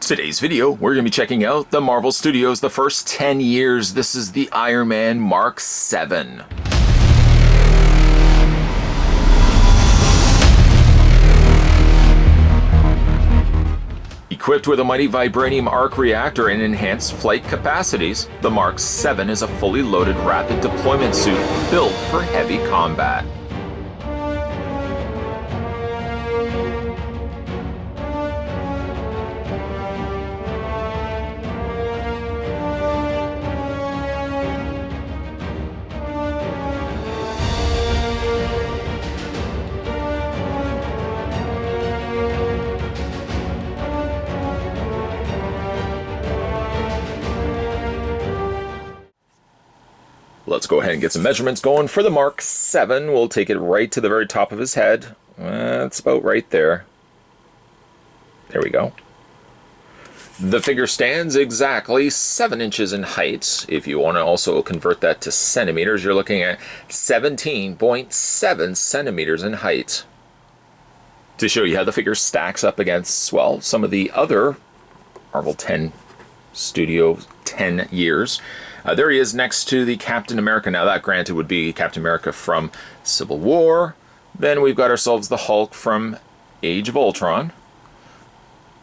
Today's video, we're going to be checking out the Marvel Studios the first 10 years. This is the Iron Man Mark 7. Equipped with a mighty vibranium arc reactor and enhanced flight capacities, the Mark 7 is a fully loaded rapid deployment suit built for heavy combat. Let's go ahead and get some measurements going for the Mark 7. We'll take it right to the very top of his head. That's about right there. There we go. The figure stands exactly 7 inches in height. If you want to also convert that to centimeters, you're looking at 17.7 centimeters in height. To show you how the figure stacks up against, well, some of the other Marvel 10 Studio 10 years. There he is next to the Captain America. Now that granted would be Captain America from Civil War. Then we've got ourselves the Hulk from Age of Ultron.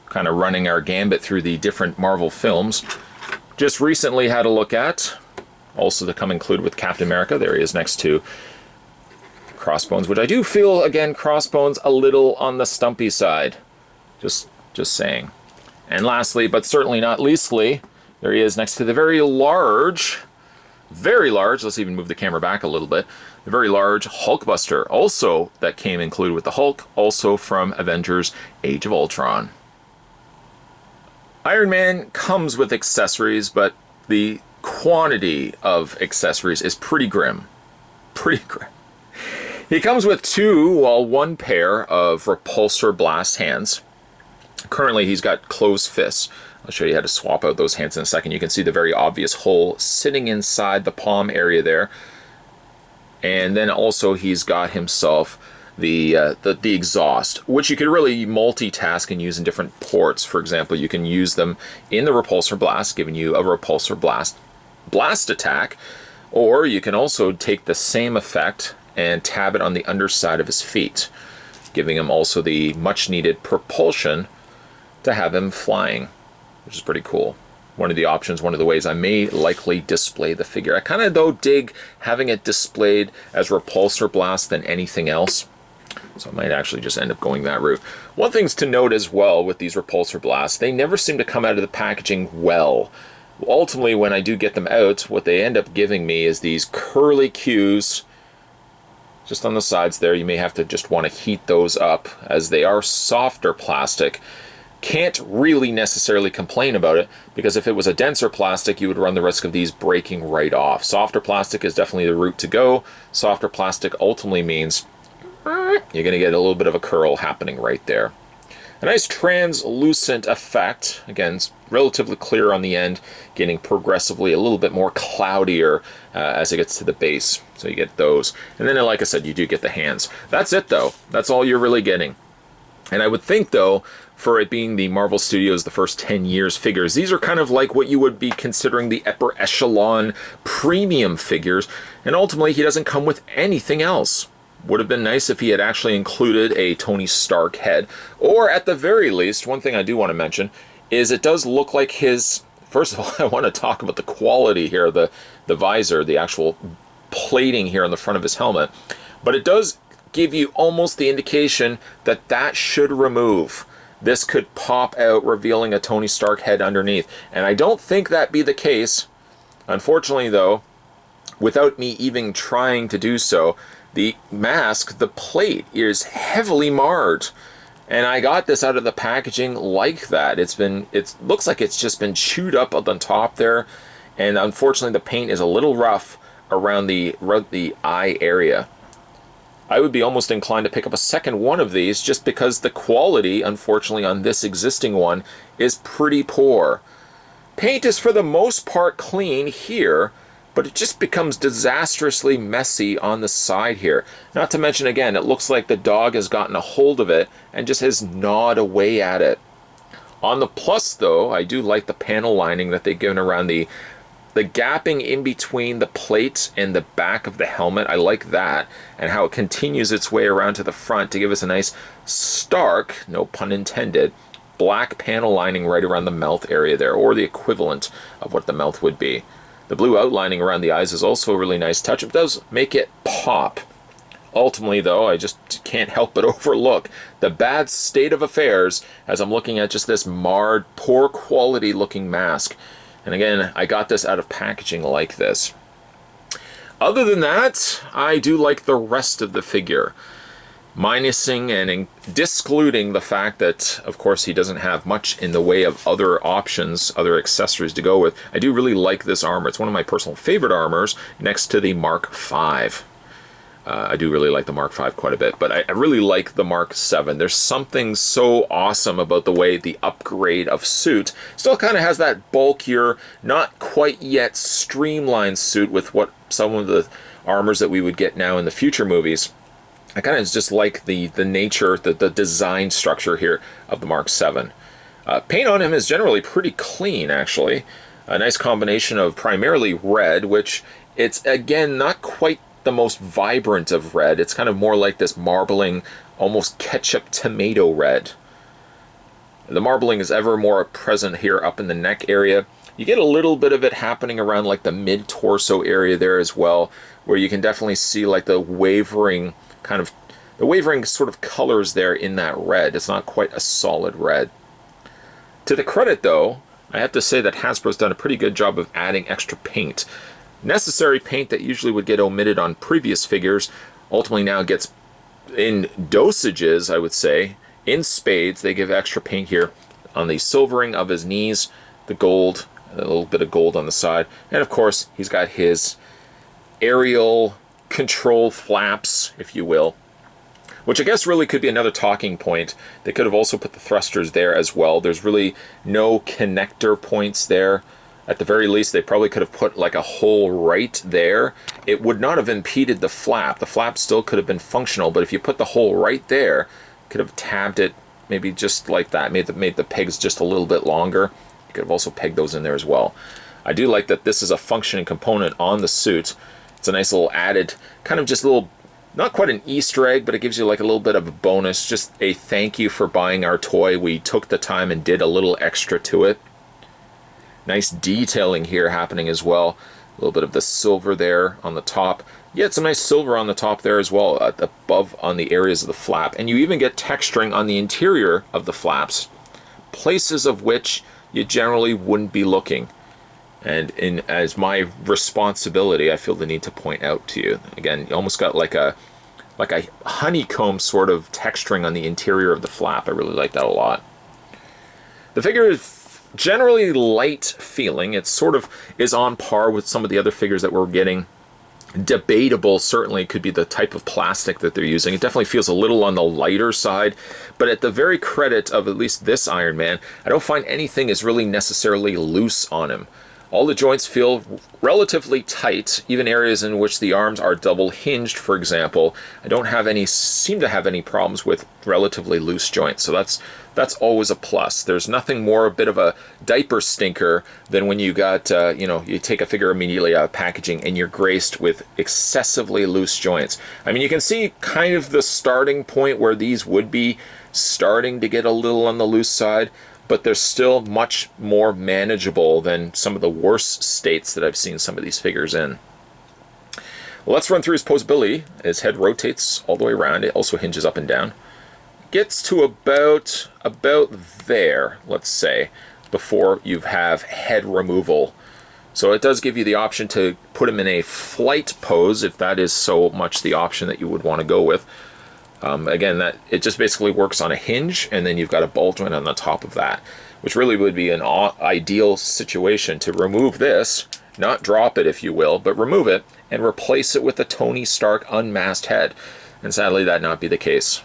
Kind of running our gambit through the different Marvel films. Just recently had a look at, also to come included with Captain America. There he is next to Crossbones, which I do feel, again, Crossbones a little on the stumpy side. Just saying. And lastly, but certainly not leastly, there he is next to the very large, let's even move the camera back a little bit, the very large Hulkbuster, also that came included with the Hulk, also from Avengers Age of Ultron. Iron Man comes with accessories, but the quantity of accessories is pretty grim. Pretty grim. He comes with one pair of repulsor blast hands. Currently he's got closed fists. I'll show you how to swap out those hands in a second. You can see the very obvious hole sitting inside the palm area there. And then also he's got himself the exhaust, which you could really multitask and use in different ports. For example, you can use them in the repulsor blast, giving you a repulsor blast attack. Or you can also take the same effect and tab it on the underside of his feet, giving him also the much needed propulsion to have him flying, which is pretty cool. One of the options, one of the ways I may likely display the figure. I kind of, though, dig having it displayed as repulsor blast than anything else. So I might actually just end up going that route. One thing's to note as well with these repulsor blasts, they never seem to come out of the packaging well. Ultimately, when I do get them out, what they end up giving me is these curly cues just on the sides there. You may have to just want to heat those up, as they are softer plastic. Can't really necessarily complain about it, because if it was a denser plastic, you would run the risk of these breaking right off. Softer plastic is definitely the route to go. Softer plastic ultimately means you're going to get a little bit of a curl happening right there. A nice translucent effect. Again, it's relatively clear on the end, getting progressively a little bit more cloudier as it gets to the base. So you get those. And then, like I said, you do get the hands. That's it, though. That's all you're really getting. And I would think, though, for it being the Marvel Studios the first 10 years figures, these are kind of like what you would be considering the upper echelon premium figures. And ultimately, he doesn't come with anything else. Would have been nice if he had actually included a Tony Stark head. Or at the very least, one thing I do want to mention is it does look like his... First of all, I want to talk about the quality here, the visor, the actual plating here on the front of his helmet. But it does give you almost the indication that that should remove. This could pop out, revealing a Tony Stark head underneath. And I don't think that be the case. Unfortunately, though, without me even trying to do so, the mask, the plate, is heavily marred. And I got this out of the packaging like that. It looks like it's just been chewed up on the top there. And unfortunately, the paint is a little rough around the eye area. I would be almost inclined to pick up a second one of these, just because the quality, unfortunately, on this existing one is pretty poor. Paint is for the most part clean here, but it just becomes disastrously messy on the side here. Not to mention, again, it looks like the dog has gotten a hold of it and just has gnawed away at it. On the plus, though, I do like the panel lining that they've given around the gapping in between the plate and the back of the helmet. I like that, and how it continues its way around to the front to give us a nice stark, no pun intended, black panel lining right around the mouth area there, or the equivalent of what the mouth would be. The blue outlining around the eyes is also a really nice touch. It does make it pop. Ultimately, though, I just can't help but overlook the bad state of affairs as I'm looking at just this marred, poor quality looking mask. And again, I got this out of packaging like this. Other than that, I do like the rest of the figure. Minusing and discluding the fact that, of course, he doesn't have much in the way of other options, other accessories to go with. I do really like this armor. It's one of my personal favorite armors next to the Mark V. I do really like the Mark V quite a bit, but I really like the Mark VII. There's something so awesome about the way the upgrade of suit still kind of has that bulkier, not quite yet streamlined suit with what some of the armors that we would get now in the future movies. I kind of just like the nature, the design structure here of the Mark VII. Paint on him is generally pretty clean, actually. A nice combination of primarily red, which it's, again, not quite the most vibrant of red. It's kind of more like this marbling, almost ketchup tomato red. The marbling is ever more present here up in the neck area. You get a little bit of it happening around like the mid-torso area there as well, where you can definitely see like the wavering sort of colors there in that red. It's not quite a solid red. To the credit, though, I have to say that Hasbro's done a pretty good job of adding extra paint. Necessary paint that usually would get omitted on previous figures ultimately now gets in dosages, I would say, in spades. They give extra paint here on the silvering of his knees, the gold, a little bit of gold on the side, and of course he's got his aerial control flaps, if you will, which I guess really could be another talking point. They could have also put the thrusters there as well. There's really no connector points there. At the very least, they probably could have put like a hole right there. It would not have impeded the flap. The flap still could have been functional, but if you put the hole right there, could have tabbed it maybe just like that, made the pegs just a little bit longer. You could have also pegged those in there as well. I do like that this is a functioning component on the suit. It's a nice little added, kind of just a little, not quite an Easter egg, but it gives you like a little bit of a bonus, just a thank you for buying our toy. We took the time and did a little extra to it. Nice detailing here happening as well. A little bit of the silver there on the top. You get some nice silver on the top there as well, above on the areas of the flap. And you even get texturing on the interior of the flaps, places of which you generally wouldn't be looking. And as my responsibility, I feel the need to point out to you. Again, you almost got like a honeycomb sort of texturing on the interior of the flap. I really like that a lot. The figure is generally light feeling. It sort of is on par with some of the other figures that we're getting. Debatable, certainly, could be the type of plastic that they're using. It definitely feels a little on the lighter side, but at the very credit of at least this Iron Man, I don't find anything is really necessarily loose on him. All the joints feel relatively tight, even areas in which the arms are double hinged, for example. I don't seem to have any problems with relatively loose joints, so that's always a plus. There's nothing more a bit of a diaper stinker than when you got, you take a figure immediately out of packaging and you're graced with excessively loose joints. I mean, you can see kind of the starting point where these would be starting to get a little on the loose side, but they're still much more manageable than some of the worst states that I've seen some of these figures in. Well, let's run through his posability. His head rotates all the way around. It also hinges up and down. Gets to about there, let's say, before you have head removal. So it does give you the option to put him in a flight pose, if that is so much the option that you would want to go with. Again, it just basically works on a hinge, and then you've got a ball joint on the top of that, which really would be an ideal situation to remove this, not drop it, if you will, but remove it and replace it with a Tony Stark unmasked head. And sadly, that not be the case.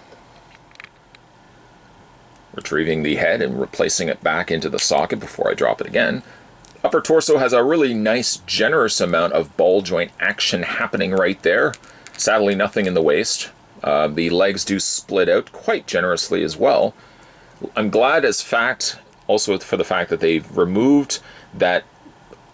Retrieving the head and replacing it back into the socket before I drop it again. Upper torso has a really nice, generous amount of ball joint action happening right there. Sadly, nothing in the waist. The legs do split out quite generously as well. I'm glad as fact Also for the fact that they've removed that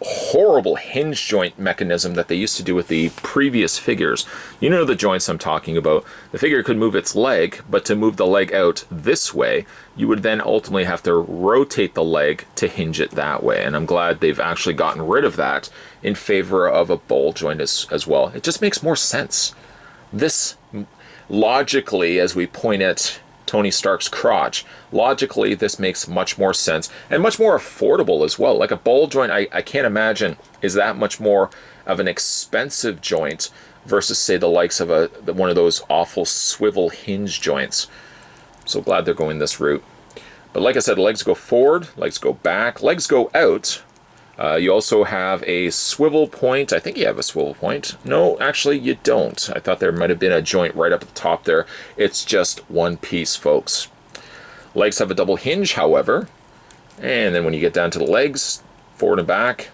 horrible hinge joint mechanism that they used to do with the previous figures. You know the joints I'm talking about. The figure could move its leg, but to move the leg out this way, you would then ultimately have to rotate the leg to hinge it that way. And I'm glad they've actually gotten rid of that in favor of a ball joint as well. It just makes more sense. This, logically, as we point at Tony Stark's crotch, logically this makes much more sense and much more affordable as well. Like a ball joint, I can't imagine is that much more of an expensive joint versus say the likes of one of those awful swivel hinge joints. So glad they're going this route. But like I said, legs go forward, legs go back, legs go out. You also have a swivel point. I think you have a swivel point. No, actually you don't. I thought there might have been a joint right up at the top there. It's just one piece, folks. Legs have a double hinge, however. And then when you get down to the legs, forward and back,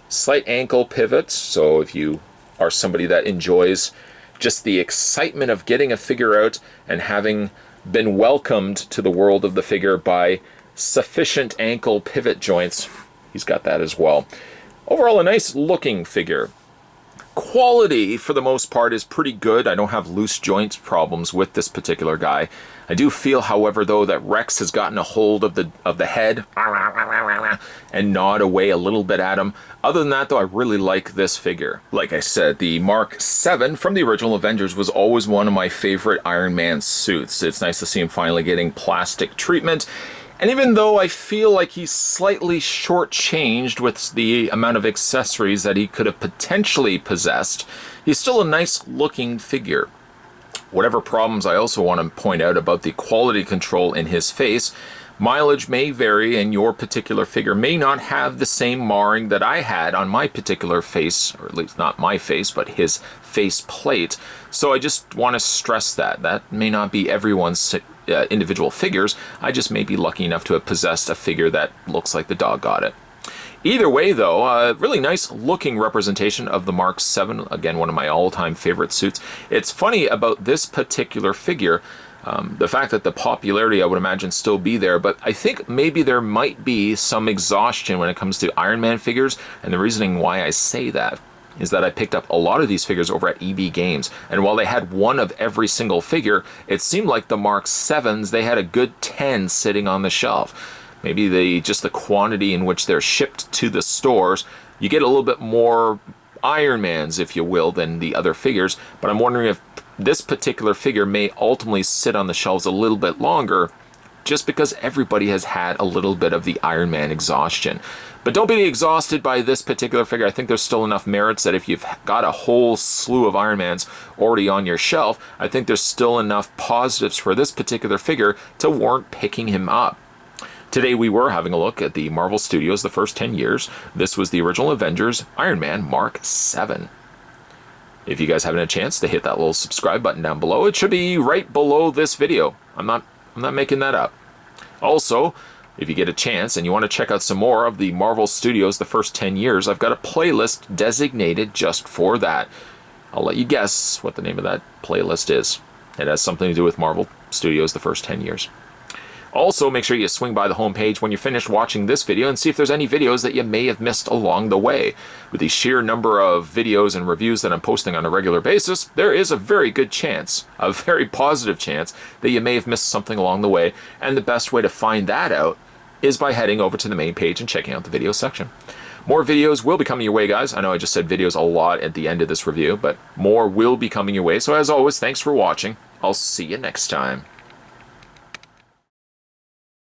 slight ankle pivot. So if you are somebody that enjoys just the excitement of getting a figure out and having been welcomed to the world of the figure by sufficient ankle pivot joints, he's got that as well. Overall, a nice looking figure. Quality, for the most part, is pretty good. I don't have loose joints problems with this particular guy. I do feel, however, though, that Rex has gotten a hold of the head and gnawed away a little bit at him. Other than that, though, I really like this figure. Like I said, the Mark 7 from the original Avengers was always one of my favorite Iron Man suits. It's nice to see him finally getting plastic treatment. And even though I feel like he's slightly shortchanged with the amount of accessories that he could have potentially possessed, he's still a nice looking figure. Whatever problems I also want to point out about the quality control in his face, mileage may vary and your particular figure may not have the same marring that I had on my particular face, or at least not my face, but his face plate. So I just want to stress that. That may not be everyone's individual figures. I just may be lucky enough to have possessed a figure that looks like the dog got it. Either way, though, a really nice looking representation of the Mark 7. Again, one of my all-time favorite suits. It's funny about this particular figure, the fact that the popularity, I would imagine, still be there, but I think maybe there might be some exhaustion when it comes to Iron Man figures, and the reasoning why I say that is that I picked up a lot of these figures over at EB Games, and while they had one of every single figure, it seemed like the Mark 7s, they had a good 10 sitting on the shelf. Maybe just the quantity in which they're shipped to the stores, you get a little bit more Iron Mans, if you will, than the other figures, but I'm wondering if this particular figure may ultimately sit on the shelves a little bit longer, just because everybody has had a little bit of the Iron Man exhaustion. But don't be exhausted by this particular figure. I think there's still enough merits that if you've got a whole slew of Iron Mans already on your shelf, I think there's still enough positives for this particular figure to warrant picking him up. Today we were having a look at the Marvel Studios, the first 10 years. This was the original Avengers Iron Man Mark 7. If you guys haven't had a chance to hit that little subscribe button down below, it should be right below this video. I'm not making that up. Also, if you get a chance and you want to check out some more of the Marvel Studios the first 10 years, I've got a playlist designated just for that. I'll let you guess what the name of that playlist is. It has something to do with Marvel Studios the first 10 years. Also, make sure you swing by the homepage when you're finished watching this video and see if there's any videos that you may have missed along the way. With the sheer number of videos and reviews that I'm posting on a regular basis, there is a very good chance, a very positive chance, that you may have missed something along the way, and the best way to find that out is by heading over to the main page and checking out the video section. More videos will be coming your way, guys. I know I just said videos a lot at the end of this review, but more will be coming your way. So as always, thanks for watching. I'll see you next time.